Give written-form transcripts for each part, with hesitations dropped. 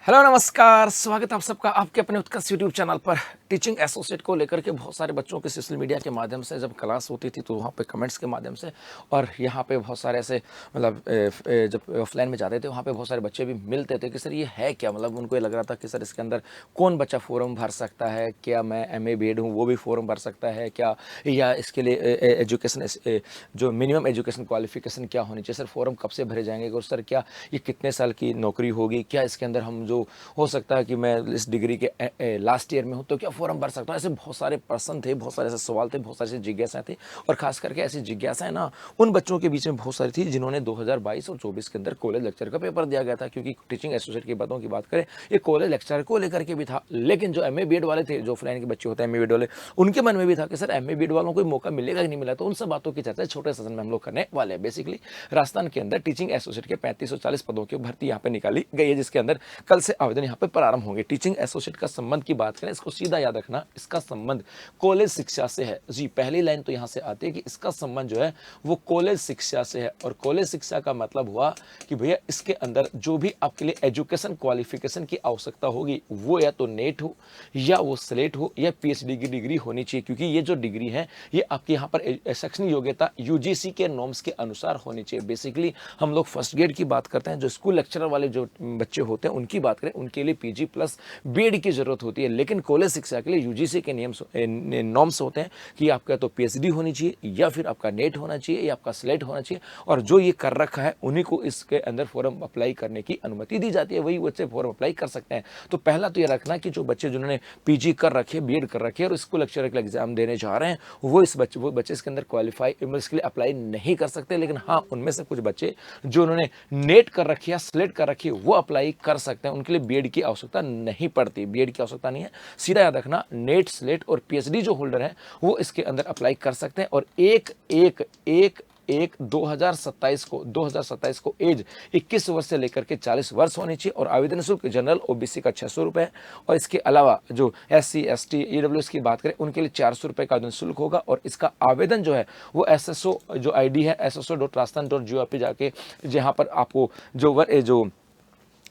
Hello नमस्कार, स्वागत है आप सबका आपके अपने उत्कर्ष यूट्यूब चैनल पर। टीचिंग एसोसिएट को लेकर के बहुत सारे बच्चों के सोशल मीडिया के माध्यम से जब क्लास होती थी तो वहाँ पे कमेंट्स के माध्यम से और यहाँ पे बहुत सारे ऐसे मतलब जब ऑफलाइन में जाते थे वहाँ पे बहुत सारे बच्चे भी मिलते थे कि सर ये है क्या, मतलब उनको ये लग रहा था कि सर इसके अंदर कौन बच्चा फॉर्म भर सकता है, क्या मैं MA BEd हूँ वो भी फॉर्म भर सकता है क्या, या इसके लिए एजुकेशन जो मिनिमम एजुकेशन क्वालिफिकेशन क्या होनी चाहिए, सर फॉर्म कब से भरे जाएंगे और सर क्या ये कितने साल की नौकरी होगी, क्या इसके अंदर हम जो हो सकता है कि मैं इस डिग्री के लास्ट ईयर में हूँ तो क्या फॉर्म भर सकता हूँ। ऐसे बहुत सारे प्रश्न थे, बहुत सारे ऐसे सवाल थे, बहुत सारी ऐसी जिज्ञासाएं थी और खास करके ऐसी जिज्ञासाएं ना उन बच्चों के बीच में बहुत सारी थी जिन्होंने 2022 और 24 के अंदर कॉलेज लेक्चर का पेपर दिया गया था। क्योंकि टीचिंग एसोसिएट की बातों की बात करें ये कॉलेज लेक्चर को लेकर के भी था, लेकिन जो MA BEd वाले थे, जो ऑफलाइन के बच्चे होते हैं MA BEd वाले, उनके मन में भी था कि सर MA BEd वालों को मौका मिलेगा कि नहीं मिला। तो उन सब बातों की चर्चा छोटे सेशन में हम लोग करने वाले हैं। बेसिकली राजस्थान के अंदर टीचिंग एसोसिएट के 3540 पदों की भर्ती यहाँ पे निकाली गई है, जिसके अंदर कल से आवेदन यहाँ पे प्रारंभ होंगे। टीचिंग एसोसिएट का संबंध की बात करें, इसको सीधा याद रखना, इसका संबंध कॉलेज शिक्षा से है। जी, पहली लाइन तो यहाँ से आती है कि इसका संबंध जो है वो कॉलेज शिक्षा से है। और कॉलेज शिक्षा का मतलब हुआ कि भैया इसके अंदर जो भी आपके लिए एजुकेशन क्वालिफिकेशन की आवश्यकता होगी वो या तो नेट हो या वो स्लेट हो या PhD की डिग्री होनी चाहिए। क्योंकि ये जो डिग्री है ये आपके यहाँ पर शैक्षणिक योग्यता UGC के नॉर्म्स के अनुसार होनी चाहिए। बेसिकली हम लोग फर्स्ट ग्रेड की बात करते हैं, जो स्कूल लेक्चरर वाले जो बच्चे होते हैं उनकी बात करें, उनके लिए PG प्लस BEd की जरूरत होती है। लेकिन कॉलेज शिक्षा के लिए UGC के नॉर्म्स होते हैं कि आपका तो PhD होनी चाहिए या फिर आपका नेट होना चाहिए या आपका स्लेट होना चाहिए। और जो ये कर रखा है उन्हीं को इसके अंदर फॉर्म अप्लाई करने की अनुमति दी जाती है, वही बच्चे फॉर्म अप्लाई कर सकते हैं। तो पहला तो ये रखना कि जो बच्चे जिन्होंने PG कर रखे, BEd कर रखे और स्कूल लेक्चरर के एग्जाम देने जा रहे हैं वो बच्चे इसके अंदर क्वालिफाई इसके लिए अप्लाई नहीं कर सकते। लेकिन हाँ, उनमें से कुछ बच्चे जो उन्होंने नेट कर रखी है, स्लेट कर रखी है, वो अप्लाई कर सकते हैं। उनके लिए BEd की आवश्यकता नहीं पड़ती, BEd की आवश्यकता नहीं है। सीधा याद रखना, नेट, स्लेट और PhD जो होल्डर है वो इसके अंदर अप्लाई कर सकते हैं। और एक 2027 को एज 21 वर्ष से लेकर के 40 वर्ष होनी चाहिए। और आवेदन शुल्क जनरल OBC का 600 रुपये है। और इसके अलावा जो SC ST EWS की बात करें उनके लिए 400 रुपये का आवेदन शुल्क होगा। और इसका आवेदन जो है वो SSO जो ID है sso.rajasthan.gov जाके जहाँ पर आपको जो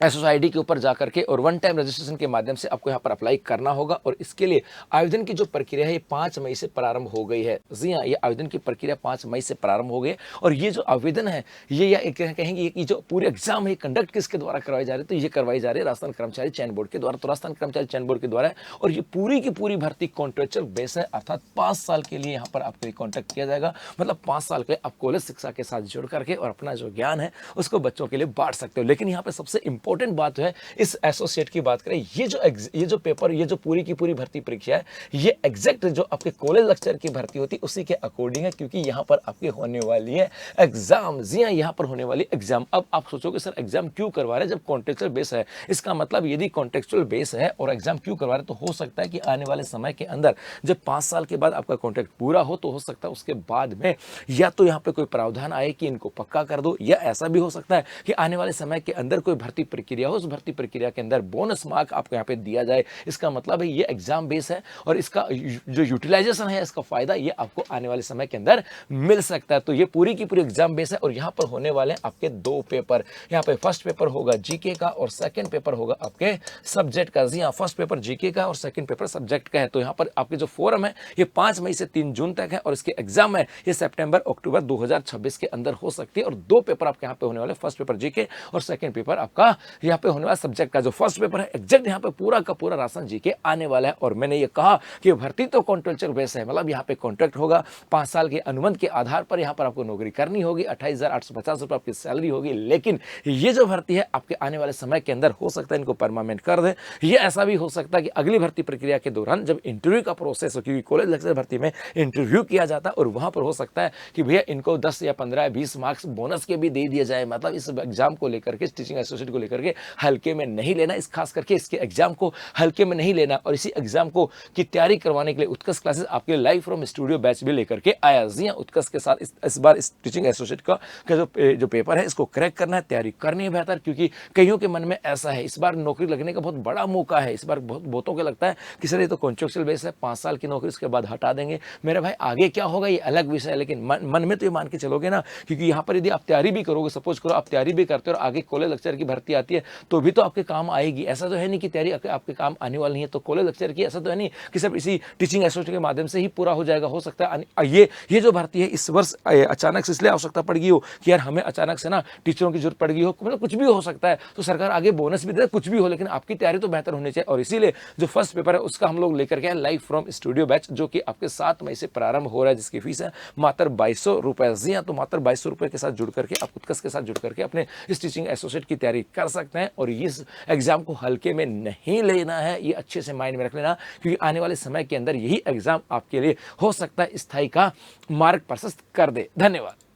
SSID के ऊपर जाकर के और वन टाइम रजिस्ट्रेशन के माध्यम से आपको यहाँ पर अप्लाई करना होगा। और इसके लिए आवेदन की जो प्रक्रिया है ये 5 मई से प्रारंभ हो गई है। जी हाँ, ये आवेदन की प्रक्रिया 5 मई से प्रारंभ हो गई। और ये जो आवेदन है ये या कहेंगे कि जो पूरे एग्जाम है कंडक्ट किसके द्वारा करवाई जा रही है, तो ये करवाई जा रही है राजस्थान कर्मचारी चयन बोर्ड के द्वारा। तो राजस्थान कर्मचारी चयन बोर्ड के द्वारा है और ये पूरी की पूरी भर्ती कॉन्ट्रेक्चुअल बेस है, अर्थात 5 साल के लिए यहाँ पर आपके लिए कॉन्ट्रैक्ट किया जाएगा। मतलब 5 साल के लिए आप कॉलेज शिक्षा के साथ जुड़ करके और अपना जो ज्ञान है उसको बच्चों के लिए बांट सकते हो। लेकिन यहाँ पे सबसे इंपॉर्टेंट बात है, इस एसोसिएट की बात करें, ये जो पेपर, ये जो पूरी की पूरी भर्ती परीक्षा है ये एग्जैक्ट जो आपके कॉलेज लेक्चर की भर्ती होती है उसी के अकॉर्डिंग है। क्योंकि यहाँ पर आपके होने वाली है एग्जाम। जी हाँ, यहाँ पर होने वाली एग्जाम। अब आप सोचोगे सर एग्जाम क्यों करवा रहे हैं जब कॉन्टेक्चुअल बेस है। इसका मतलब यदि कॉन्टेक्चुअल बेस है और एग्जाम क्यों करवा रहे हैं, तो हो सकता है कि आने वाले समय के अंदर जब 5 साल के बाद आपका कॉन्ट्रैक्ट पूरा हो तो हो सकता है उसके बाद में या तो यहाँ पे कोई प्रावधान आए कि इनको पक्का कर दो, या ऐसा भी हो सकता है कि आने वाले समय के अंदर कोई भर्ती प्रक्रिया हो, उस भर्ती प्रक्रिया के अंदर बोनस मार्क आपको यहाँ पे दिया जाए। इसका मतलब है ये एग्जाम बेस है और इसका जो यूटिलाइजेशन है, इसका फायदा ये आपको आने वाले समय के अंदर मिल सकता है। तो ये पूरी की पूरी एग्जाम बेस है और यहाँ पर होने वाले हैं आपके 2 पेपर। यहाँ पे फर्स्ट पेपर होगा GK का और सेकंड पेपर होगा आपके सब्जेक्ट का। जी हाँ, फर्स्ट पेपर GK का और सेकंड पेपर सब्जेक्ट का है। तो यहाँ पर आपके जो फोरम है ये 5 मई से 3 जून तक है और इसके एग्जाम है ये सितंबर अक्टूबर 2026 के अंदर हो सकती है। और 2 पेपर आपके यहाँ पे होने वाले, फर्स्ट पेपर GK और सेकंड पेपर आपका यहाँ पे होने वाला सब्जेक्ट का। जो फर्स्ट पेपर है एग्जैक्ट यहाँ पे पूरा का पूरा राजस्थान GK आने वाला है। और मैंने ये कहा कि भर्ती तो कॉन्ट्रैक्चुअल बेस है, मतलब यहाँ पे कॉन्ट्रैक्ट होगा, 5 साल के अनुबंध के आधार पर यहाँ पर आपको नौकरी करनी होगी, 28,850 रुपये आपकी सैलरी होगी। लेकिन ये जो भर्ती है आपके आने वाले समय के अंदर हो सकता है इनको परमानेंट कर दे, ये ऐसा भी हो सकता है कि अगली भर्ती प्रक्रिया के दौरान जब इंटरव्यू का प्रोसेस हो, क्योंकि कॉलेज लेक्चर भर्ती में इंटरव्यू किया जाता है और वहां पर हो सकता है कि भैया इनको 10 या 15 या 20 मार्क्स बोनस के भी दे दिया जाए। मतलब इस एग्जाम को लेकर के, टीचिंग एसोसिएट को लेकर के हल्के में नहीं लेना, इस खास करके इसके एग्जाम को हल्के में नहीं लेना। और इसी एग्जाम को की तैयारी करवाने के लिए उत्कर्ष क्लासेस आपके लाइव फ्रॉम स्टूडियो बैच भी लेकर के आया। जी हाँ, उत्कर्ष के साथ इस बार इस टीचिंग एसोसिएट का जो पेपर है इसको क्रैक करना है, तैयारी करनी है बेहतर। क्योंकि कईयों के मन में ऐसा है इस बार नौकरी लगने का बहुत बड़ा मौका है। इस बार बहुतों को लगता है कि सर ये तो कॉन्ट्रैक्चुअल बेस है, 5 साल की नौकरी उसके बाद हटा देंगे। मेरे भाई आगे क्या होगा ये अलग विषय है, लेकिन मन में तो ये मान के चलोगे ना, क्योंकि यहाँ पर यदि आप तैयारी भी करोगे, सपोज करो आप तैयारी भी करते हो और आगे कॉलेज लेक्चर की भर्ती आती जाती है तो भी तो आपके काम आएगी। ऐसा तो है नहीं कि तैयारी आपके काम आने वाली नहीं है। तो कॉलेज लेक्चर की ऐसा तो है नहीं कि सब इसी टीचिंग एसोसिएशन के माध्यम से ही पूरा हो जाएगा। हो सकता है ये जो भर्ती है इस वर्ष अचानक से इसलिए आवश्यकता पड़ गई हो कि यार हमें अचानक से ना टीचरों की जरूरत पड़ गई हो, मतलब कुछ भी हो सकता है। तो सरकार आगे बोनस भी दे, कुछ भी हो, लेकिन आपकी तैयारी तो बेहतर होनी चाहिए। और इसीलिए जो फर्स्ट पेपर है उसका हम लोग लेकर के लाइव फ्रॉम स्टूडियो बैच, जो कि आपके 7 मई से प्रारंभ हो रहा है, जिसकी फीस है मात्र 2200 रुपए। जी हाँ, तो मात्र 2200 रुपए के साथ जुड़ करके आप उत्कर्ष के साथ जुड़ करके अपने इस टीचिंग एसोसिएट की तैयारी कर सकते हैं। और इस एग्जाम को हल्के में नहीं लेना है, ये अच्छे से माइंड में रख लेना, क्योंकि आने वाले समय के अंदर यही एग्जाम आपके लिए हो सकता है स्थायी का मार्ग प्रशस्त कर दे। धन्यवाद।